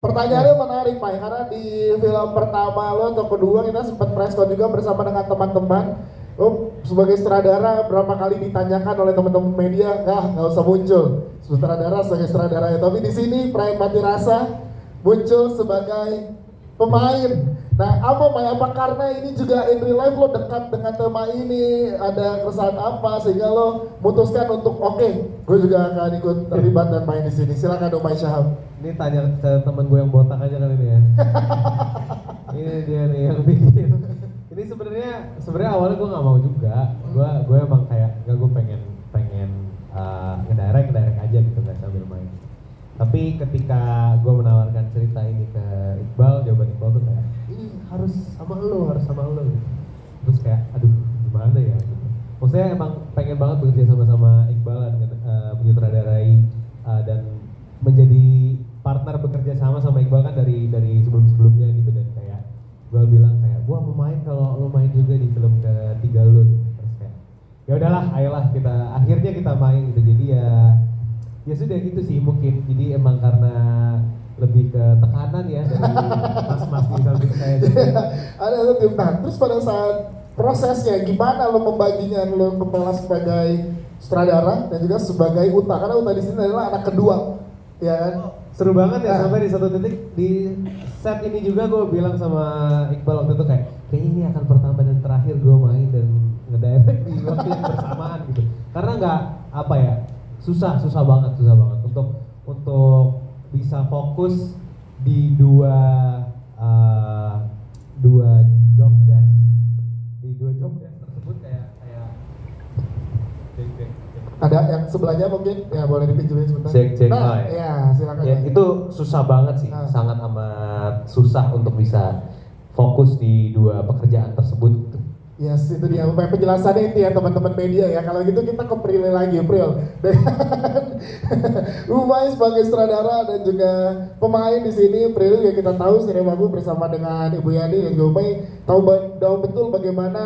Pertanyaannya menarik Pak, karena di film pertama lo atau kedua kita sempat press con juga bersama dengan teman-teman. Lo sebagai sutradara berapa kali ditanyakan oleh teman-teman media, nggak usah muncul sutradara sebagai sutradara ya. Tapi di sini Brian Mati Rasa muncul sebagai pemain. Nah, apa karena ini juga in real life lo dekat dengan tema ini, ada keresahan apa sehingga lo memutuskan untuk oke, gue juga akan ikut terlibat dan main di sini. Silakan Umay Syahab. Ini tanya ke temen gue yang botak aja kali ini ya. Ini dia nih yang bikin. Ini sebenarnya awalnya gue nggak mau juga. Gue emang kayak gue pengen ngedirect aja gitu nggak sambil main. Tapi ketika gue menawarkan cerita ini ke Iqbal, jawaban Iqbal tuh kayak ini harus sama lo. Terus kayak aduh gimana ya gitu. Maksudnya emang pengen banget bekerja sama Iqbal menyutradarai dan menjadi partner bekerja sama Iqbal kan dari sebelumnya gitu, dan kayak gue bilang kayak gue mau main kalau lo main juga di film ketiga lo. Terus kayak ya udahlah, ayolah akhirnya kita main gitu. Jadi ya sudah gitu sih mungkin. Jadi emang karena lebih ke tekanan ya dari mas-mas di samping saya. Ada tim. Nah, terus pada saat prosesnya gimana lo membaginya, lo kepala sebagai sutradara dan juga sebagai Uta, karena Uta di sini adalah anak kedua, ya kan? Seru banget ya, sampai di satu titik di set ini juga gue bilang sama Iqbal waktu itu kayaknya ini akan pertama dan terakhir gue main dan ngedirect di waktu yang bersamaan gitu. Karena nggak susah banget untuk bisa fokus di dua job desk tersebut kayak ada yang sebelahnya mungkin ya, boleh dipinjemin sebentar. Nah, ya silakan. Ya, itu susah banget sih, sangat amat susah untuk bisa fokus di dua pekerjaan tersebut. Yes, itu dia penjelasannya itu ya teman-teman media ya. Kalau gitu kita ke Prilly lagi, Pril. Umay sebagai sutradara dan juga pemain di sini. Prilly ya kita tahu Sinemaku bersama dengan Ibu Yani dan juga Umay tahu betul bagaimana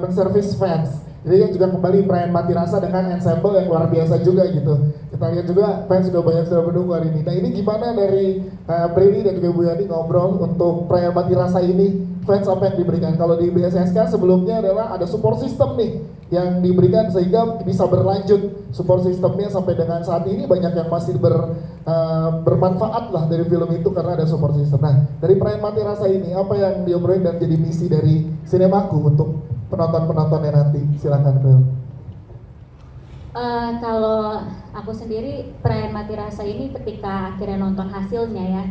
menservis fans. Jadi kan juga kembali Brian Mati Rasa dengan ensemble yang luar biasa juga gitu. Kita lihat juga fans sudah menunggu hari ini. Nah, ini gimana dari Prilly dan juga Bu Yani ngobrol untuk Brian Mati Rasa ini, fans apa yang diberikan? Kalau di BSSK sebelumnya adalah ada support system nih yang diberikan sehingga bisa berlanjut support systemnya sampai dengan saat ini, banyak yang masih bermanfaat lah dari film itu karena ada support system. Nah, dari Brian Mati Rasa ini apa yang diobrolin dan jadi misi dari Sinemaku untuk penonton-penontonnya nanti? Silakan, Phil. Kalau aku sendiri Brian Mati Rasa ini ketika akhirnya nonton hasilnya ya,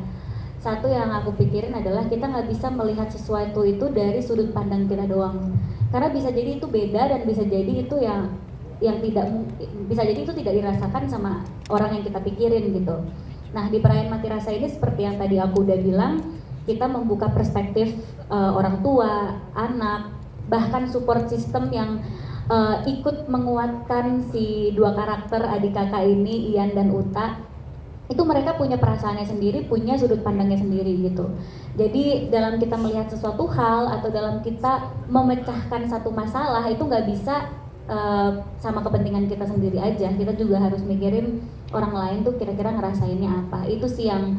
satu yang aku pikirin adalah kita nggak bisa melihat sesuatu itu dari sudut pandang kita doang, karena bisa jadi itu beda dan bisa jadi itu yang tidak bisa jadi itu tidak dirasakan sama orang yang kita pikirin gitu. Nah, di Brian Mati Rasa ini seperti yang tadi aku udah bilang, kita membuka perspektif orang tua, anak, bahkan support system yang ikut menguatkan si dua karakter adik kakak ini, Ian dan Uta. Itu mereka punya perasaannya sendiri, punya sudut pandangnya sendiri gitu. Jadi dalam kita melihat sesuatu hal atau dalam kita memecahkan satu masalah itu nggak bisa sama kepentingan kita sendiri aja. Kita juga harus mikirin orang lain tuh kira-kira ngerasainnya apa. Itu sih yang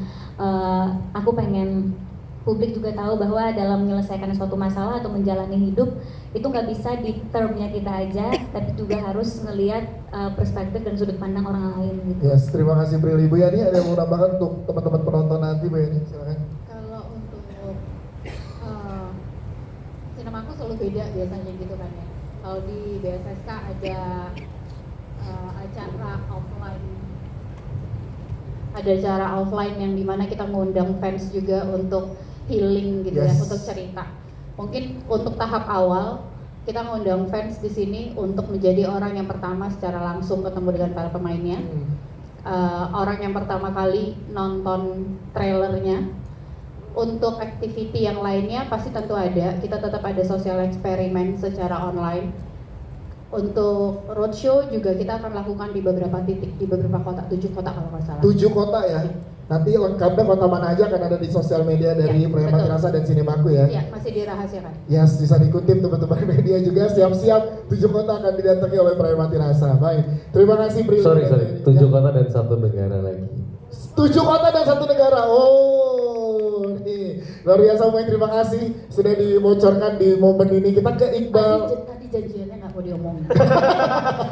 aku pengen publik juga tahu, bahwa dalam menyelesaikan suatu masalah atau menjalani hidup itu nggak bisa di termnya kita aja, tapi juga harus ngelihat perspektif dan sudut pandang orang lain gitu. Yes, terima kasih Prilly. Bu Yani ada yang mau nambahkan untuk teman-teman penonton nanti, Bu Yani? Silakan. Kalau untuk Sinemaku selalu beda biasanya gitu kan ya. Kalau di BSSK ada acara offline yang dimana kita ngundang fans juga untuk healing gitu ya, untuk cerita. Mungkin untuk tahap awal kita ngundang fans di sini untuk menjadi orang yang pertama secara langsung ketemu dengan para pemainnya. Orang yang pertama kali nonton trailernya. Untuk activity yang lainnya pasti tentu ada. Kita tetap ada social eksperimen secara online. Untuk roadshow juga kita akan lakukan di beberapa titik, di beberapa kota, 7 kota kalau nggak salah. 7 kota ya? Nanti lengkapnya kota mana aja akan ada di sosial media dari Brian Mati Rasa dan Sinemaku ya? Iya, masih dirahasiakan. Yes, bisa dikutip teman-teman media juga, siap-siap 7 kota akan didatangi oleh Brian Mati Rasa. Baik, terima kasih Prilly. Sorry, 7 kota dan 1 negara lagi. 7 kota dan 1 negara, oh Luar biasa Umay, terima kasih sudah dibocorkan di momen ini. Kita ke Iqbal. Tadi janjiannya nggak mau diomongin.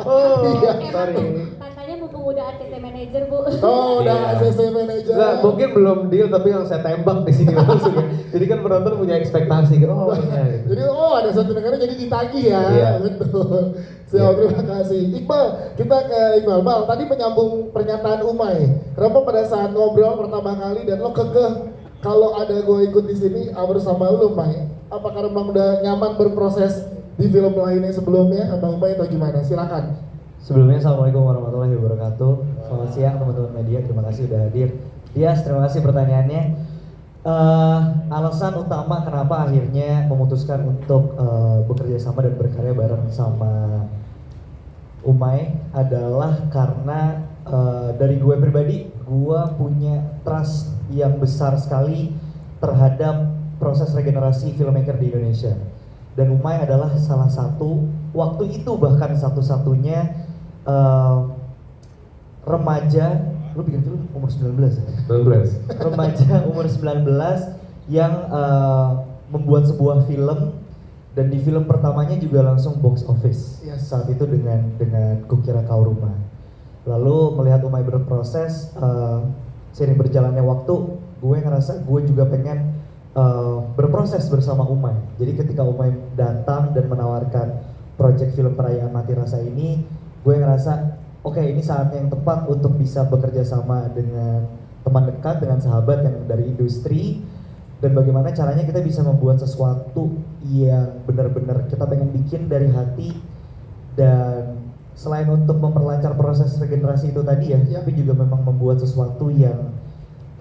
Oh, Iya. sorry. Katanya mumpung udah ACC manager bu. Oh, udah Iya. ACC manager. Nggak, mungkin belum deal tapi yang saya tembak di sini langsung ya. Jadi kan penonton punya ekspektasi kan. Oh iya. Jadi ada satu negara jadi ditagih ya. Iya. Betul. Siap, terima kasih. Iqbal, kita ke Iqbal. Bal, tadi menyambung pernyataan Umay. Kenapa pada saat ngobrol pertama kali dan lo kekeh kalau ada gue ikut di sini bersama lu, Umay? Apakah memang udah nyaman berproses di film lainnya sebelumnya sama Umay atau gimana? Silakan. Sebelumnya Assalamualaikum warahmatullahi wabarakatuh. Selamat siang teman-teman media, terima kasih sudah hadir. Dias, terima kasih pertanyaannya. Alasan utama kenapa akhirnya memutuskan untuk bekerja sama dan berkarya bareng sama Umay adalah karena dari gue pribadi, gue punya trust yang besar sekali terhadap proses regenerasi filmmaker di Indonesia. Dan Umay adalah salah satu, waktu itu bahkan satu-satunya remaja, lu bikin film umur 19 ya? 19. Remaja umur 19 yang membuat sebuah film, dan di film pertamanya juga langsung box office. Yes. Saat itu dengan Kukira Kau Rumah. Lalu melihat Umay berproses, seiring berjalannya waktu, gue ngerasa gue juga pengen berproses bersama Umay. Jadi ketika Umay datang dan menawarkan proyek film perayaan Mati Rasa ini, gue ngerasa oke, ini saatnya yang tepat untuk bisa bekerja sama dengan teman dekat, dengan sahabat yang dari industri, dan bagaimana caranya kita bisa membuat sesuatu yang benar-benar kita pengen bikin dari hati. Dan selain untuk memperlancar proses regenerasi itu tadi ya, tapi juga memang membuat sesuatu yang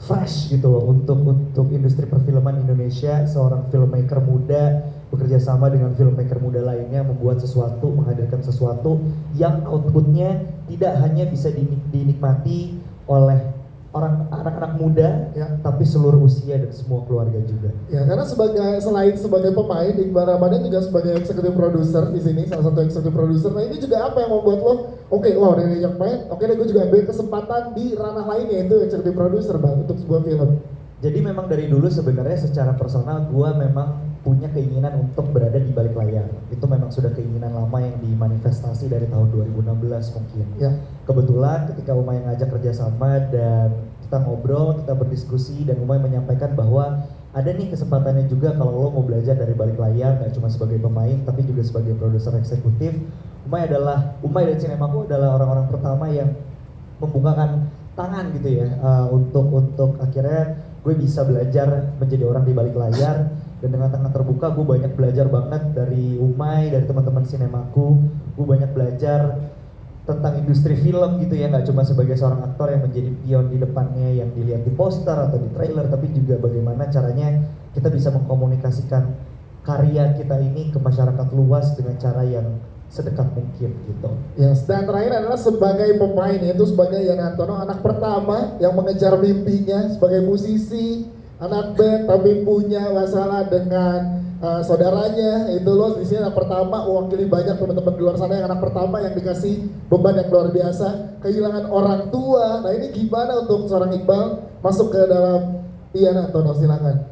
fresh gitu loh untuk industri perfilman Indonesia. Seorang filmmaker muda bekerja sama dengan filmmaker muda lainnya membuat sesuatu, menghadirkan sesuatu yang outputnya tidak hanya bisa dinikmati oleh anak-anak muda, Ya. tapi seluruh usia dan semua keluarga juga. Ya, karena selain sebagai pemain, Iqbal Ramadan juga sebagai executive producer di sini, salah satu executive producer. Nah, ini juga apa yang membuat lo, wow, dari yang main, deh gue juga ambil kesempatan di ranah lainnya, itu executive producer, Bang, untuk sebuah film. Jadi memang dari dulu sebenarnya secara personal gue memang punya keinginan untuk berada di balik layar. Itu memang sudah keinginan lama yang dimanifestasi dari tahun 2016 mungkin. Ya. Kebetulan ketika Umay ngajak kerjasama dan kita ngobrol, kita berdiskusi, dan Umay menyampaikan bahwa ada nih kesempatannya juga kalau lo mau belajar dari balik layar, gak cuma sebagai pemain tapi juga sebagai produser eksekutif. Umay dan Cinemaku adalah orang-orang pertama yang membukakan tangan gitu ya, untuk akhirnya gue bisa belajar menjadi orang di balik layar. Dan dengan tangan terbuka gue banyak belajar banget dari Umay, dari teman-teman Cinemaku. Gue banyak belajar tentang industri film gitu ya, nggak cuma sebagai seorang aktor yang menjadi pion di depannya yang dilihat di poster atau di trailer, tapi juga bagaimana caranya kita bisa mengkomunikasikan karya kita ini ke masyarakat luas dengan cara yang sedekat mungkin gitu. Yes, dan terakhir adalah sebagai pemain, yaitu sebagai Yan Antono, anak pertama yang mengejar mimpinya sebagai musisi, anak band, tapi punya masalah dengan saudaranya. Itu lo di sini anak pertama, mewakili banyak teman-teman di luar sana yang anak pertama yang dikasih beban yang luar biasa, kehilangan orang tua. Nah, ini gimana untuk seorang Iqbal masuk ke dalam Yan Antono? Silakan.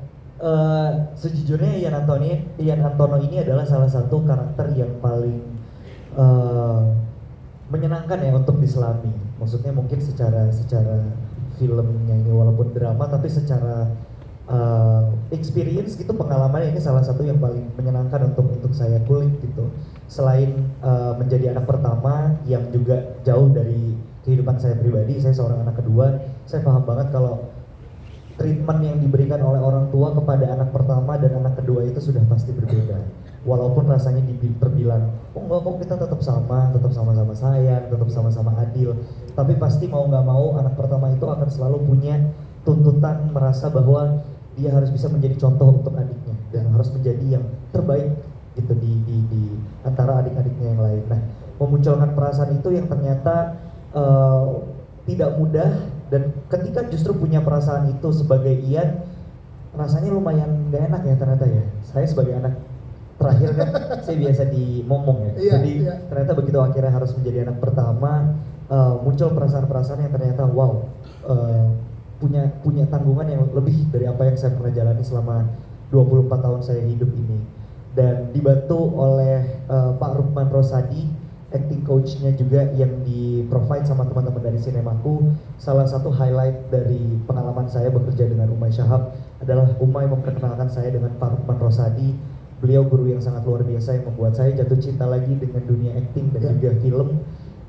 Sejujurnya Yan Antono ini adalah salah satu karakter yang paling menyenangkan ya untuk diselami. Maksudnya mungkin secara filmnya ini walaupun drama, tapi secara experience gitu, pengalaman ini salah satu yang paling menyenangkan untuk saya kulik gitu. Selain menjadi anak pertama yang juga jauh dari kehidupan saya pribadi, saya seorang anak kedua, saya paham banget kalau treatment yang diberikan oleh orang tua kepada anak pertama dan anak kedua itu sudah pasti berbeda. Walaupun rasanya terbilang, oh enggak kok, kita tetap sama-sama sayang, tetap sama-sama adil. Tapi pasti mau nggak mau anak pertama itu akan selalu punya tuntutan merasa bahwa dia harus bisa menjadi contoh untuk adiknya dan harus menjadi yang terbaik gitu di antara adik-adiknya yang lain. Nah, memunculkan perasaan itu yang ternyata tidak mudah, dan ketika justru punya perasaan itu sebagai Ian, rasanya lumayan gak enak ya ternyata ya. Saya sebagai anak terakhir kan, saya biasa dimomong ya. Jadi ternyata begitu akhirnya harus menjadi anak pertama, muncul perasaan-perasaan yang ternyata wow, punya tanggungan yang lebih dari apa yang saya pernah jalani selama 24 tahun saya hidup ini. Dan dibantu oleh Pak Rukman Rosadi, acting coach-nya juga yang di-provide sama teman-teman dari Sinemaku. Salah satu highlight dari pengalaman saya bekerja dengan Umay Shahab adalah Umay memperkenalkan saya dengan Pak Rukman Rosadi. Beliau guru yang sangat luar biasa yang membuat saya jatuh cinta lagi dengan dunia acting dan juga film.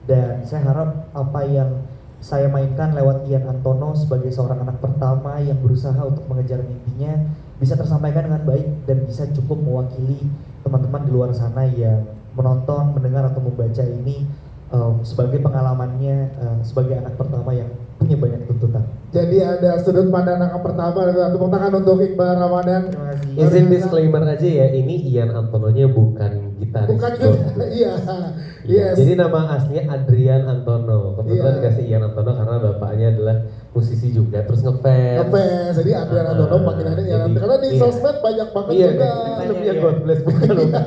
Dan saya harap apa yang saya mainkan lewat Ian Antono sebagai seorang anak pertama yang berusaha untuk mengejar mimpinya bisa tersampaikan dengan baik dan bisa cukup mewakili teman-teman di luar sana yang menonton, mendengar atau membaca ini sebagai pengalamannya sebagai anak pertama yang punya banyak tuntutan. Jadi ada sudut pandang anak pertama, tepuk tangan untuk Iqbal Ramadan. Terima kasih. Izin disclaimer aja ya, ini Ian Antononya bukan gitaris. Bukan kok. juga, iya. Iya, Yes. jadi nama aslinya Adrian Antono. Kebetulan Iya. dikasih Ian Antono karena bapaknya adalah musisi juga, terus ngefans. Ngefans, jadi Adrian Antono panggilannya ya Jadi, karena di iya. sosmed banyak banget Iya, juga. ini filmnya God Bless bukan bukan.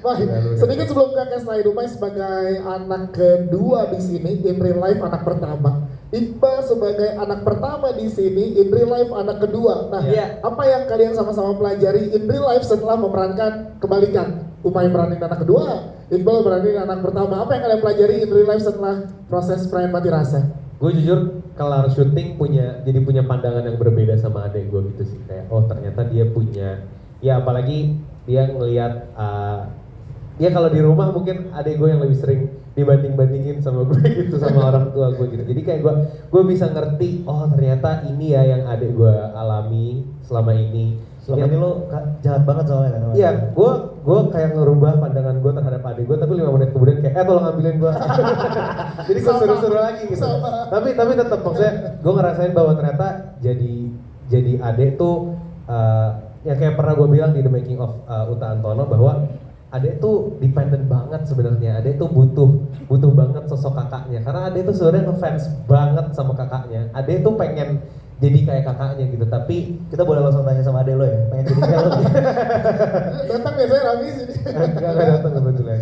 Wah, sedikit sebelum Kakak Selain Umay sebagai anak kedua di sini, in real life anak pertama. Iqbal sebagai anak pertama di sini, in real life anak kedua. Nah, Iya. apa yang kalian sama-sama pelajari in real life setelah memerankan kebalikan? Umay meranin anak kedua, Iqbal meranin anak pertama. Apa yang kalian pelajari in real life setelah proses Perayan Mati Rasa? Gue jujur kelar syuting jadi punya pandangan yang berbeda sama adik gue gitu sih, kayak oh ternyata dia punya, ya apalagi dia ngelihat ya kalau di rumah mungkin adik gue yang lebih sering dibanding-bandingin sama gue gitu, sama orang tua gue gitu. Jadi kayak gue bisa ngerti, oh ternyata ini ya yang adik gue alami selama ini. Selama ini lo jahat banget soalnya kan? Iya, gue kayak ngerubah pandangan gue terhadap adik gue, tapi 5 menit kemudian kayak tolong ambilin gue. Jadi gue suruh-suruh lagi gitu. Tapi tetap maksudnya gue ngerasain bahwa ternyata jadi adik tuh yang kayak pernah gue bilang di The Making of Uta Antono bahwa adek tuh dependent banget sebenarnya. Adek tuh butuh banget sosok kakaknya karena adek tuh sebenarnya ngefans banget sama kakaknya. Adek tuh pengen jadi kayak kakaknya gitu, tapi Kita boleh langsung tanya sama adek lo ya, pengen jadi kayak lo. Datang biasanya Rami sini. Enggak datang kebetulan.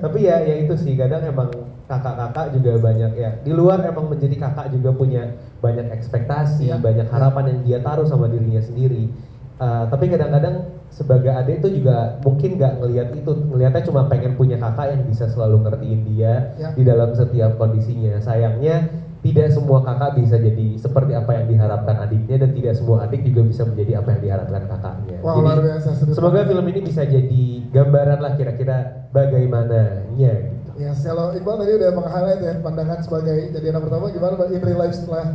Tapi ya itu sih, kadang emang kakak-kakak juga banyak ya. Di luar emang menjadi kakak juga punya banyak ekspektasi, Iya. banyak harapan yang dia taruh sama dirinya sendiri. Tapi kadang-kadang sebagai adik itu juga mungkin nggak ngelihat itu, ngelihatnya cuma pengen punya kakak yang bisa selalu ngertiin dia Ya. di dalam setiap kondisinya. Sayangnya tidak semua kakak bisa jadi seperti apa yang diharapkan adiknya dan tidak semua adik juga bisa menjadi apa yang diharapkan kakaknya. Wah, Jadi luar biasa. semoga film ini bisa jadi gambaran lah kira-kira bagaimananya gitu. Ya, kalau Iqbal tadi udah meng-highlight ya pandangan sebagai jadi anak pertama, gimana in real life setelah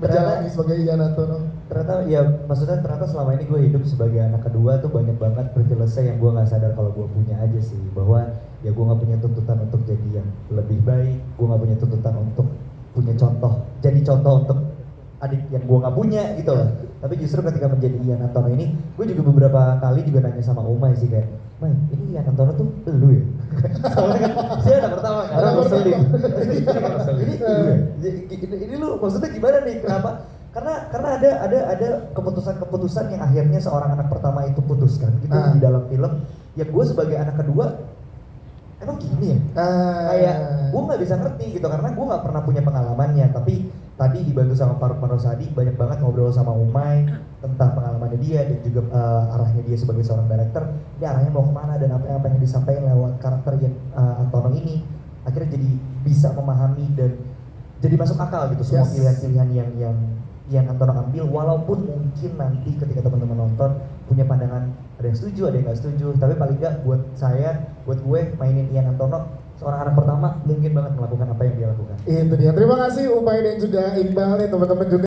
menjalani sebagai Ian Antono? Ternyata ya maksudnya ternyata selama ini gue hidup sebagai anak kedua tuh banyak banget privilege yang gue nggak sadar kalau gue punya aja sih, bahwa ya gue nggak punya tuntutan untuk jadi yang lebih baik, gue nggak punya tuntutan untuk punya jadi contoh untuk adik yang gue nggak punya gitu loh. Tapi justru ketika menjadi Ian Antono ini, gue juga beberapa kali juga nanya sama Umay sih kayak, May, ini Ian Antono tuh lu ya? Soalnya kan dia anak pertama kan. Karena ngeselin. Ini lu maksudnya gimana nih? Kenapa? Karena ada keputusan-keputusan yang akhirnya seorang anak pertama itu putuskan gitu di dalam film. Yang gue sebagai anak kedua emang gini ya? Kayak gue nggak bisa ngerti gitu karena gue nggak pernah punya pengalamannya. Tapi tadi dibantu sama Pak Rukman Rosadi banyak banget ngobrol sama Umay tentang pengalamannya dia dan juga arahnya dia sebagai seorang director. Ini arahnya mau kemana dan apa yang disampaikan lewat karakter yang Antono ini akhirnya jadi bisa memahami dan jadi masuk akal gitu semua pilihan-pilihan yang Antono ambil, walaupun mungkin nanti ketika teman-teman nonton punya pandangan ada yang setuju, ada yang nggak setuju, tapi paling nggak buat gue mainin Ian Antono seorang anak pertama mungkin banget melakukan apa yang dia lakukan. Itu dia. Terima kasih Umay dan juga Iqbal nih teman-teman juga.